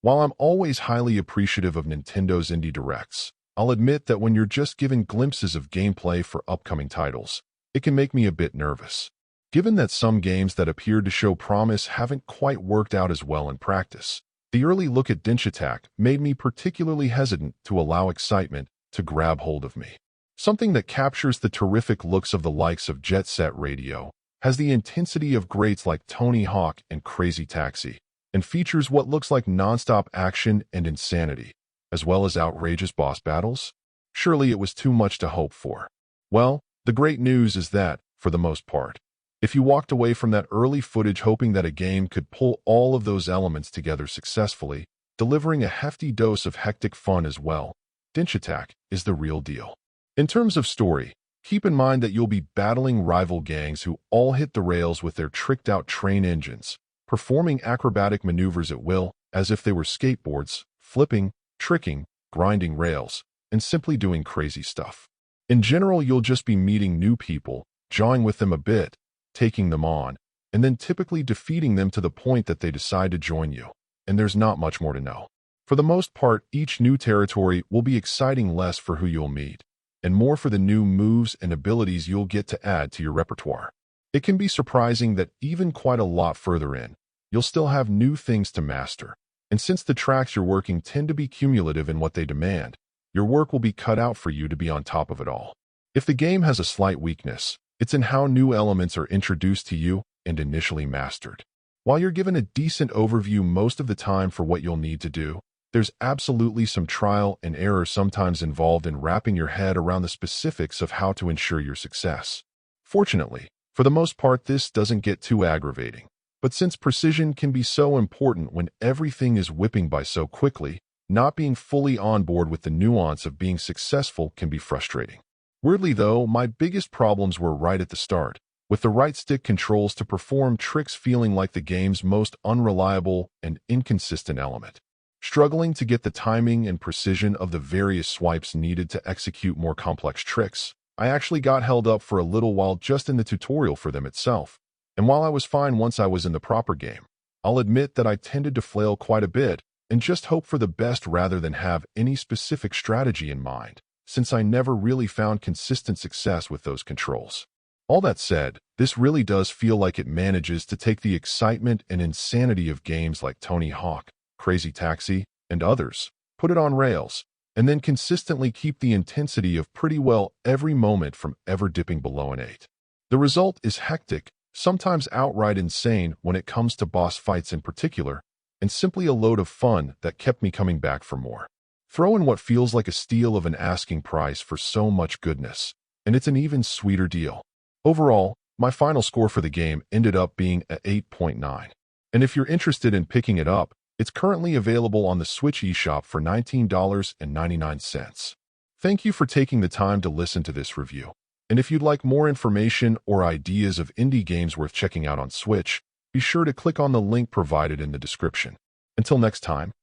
While I'm always highly appreciative of Nintendo's indie directs, I'll admit that when you're just given glimpses of gameplay for upcoming titles, it can make me a bit nervous. Given that some games that appeared to show promise haven't quite worked out as well in practice, the early look at Denshattack made me particularly hesitant to allow excitement to grab hold of me. Something that captures the terrific looks of the likes of Jet Set Radio, has the intensity of greats like Tony Hawk and Crazy Taxi, and features what looks like nonstop action and insanity, as well as outrageous boss battles? Surely it was too much to hope for. Well, the great news is that, for the most part, if you walked away from that early footage hoping that a game could pull all of those elements together successfully, delivering a hefty dose of hectic fun as well, Denshattack is the real deal. In terms of story, keep in mind that you'll be battling rival gangs who all hit the rails with their tricked-out train engines, performing acrobatic maneuvers at will, as if they were skateboards, flipping, tricking, grinding rails, and simply doing crazy stuff. In general, you'll just be meeting new people, jawing with them a bit, taking them on, and then typically defeating them to the point that they decide to join you, and there's not much more to know. For the most part, each new territory will be exciting less for who you'll meet, and more for the new moves and abilities you'll get to add to your repertoire. It can be surprising that even quite a lot further in, you'll still have new things to master, and since the tracks you're working tend to be cumulative in what they demand, your work will be cut out for you to be on top of it all. If the game has a slight weakness, it's in how new elements are introduced to you and initially mastered. While you're given a decent overview most of the time for what you'll need to do, there's absolutely some trial and error sometimes involved in wrapping your head around the specifics of how to ensure your success. Fortunately, for the most part, this doesn't get too aggravating. But since precision can be so important when everything is whipping by so quickly, not being fully on board with the nuance of being successful can be frustrating. Weirdly though, my biggest problems were right at the start, with the right stick controls to perform tricks feeling like the game's most unreliable and inconsistent element. Struggling to get the timing and precision of the various swipes needed to execute more complex tricks, I actually got held up for a little while just in the tutorial for them itself. And while I was fine once I was in the proper game, I'll admit that I tended to flail quite a bit and just hope for the best rather than have any specific strategy in mind, since I never really found consistent success with those controls. All that said, this really does feel like it manages to take the excitement and insanity of games like Tony Hawk, Crazy Taxi, and others, put it on rails, and then consistently keep the intensity of pretty well every moment from ever dipping below an 8. The result is hectic, sometimes outright insane when it comes to boss fights in particular, and simply a load of fun that kept me coming back for more. Throw in what feels like a steal of an asking price for so much goodness, and it's an even sweeter deal. Overall, my final score for the game ended up being a 8.9. And if you're interested in picking it up, it's currently available on the Switch eShop for $19.99. Thank you for taking the time to listen to this review. And if you'd like more information or ideas of indie games worth checking out on Switch, be sure to click on the link provided in the description. Until next time,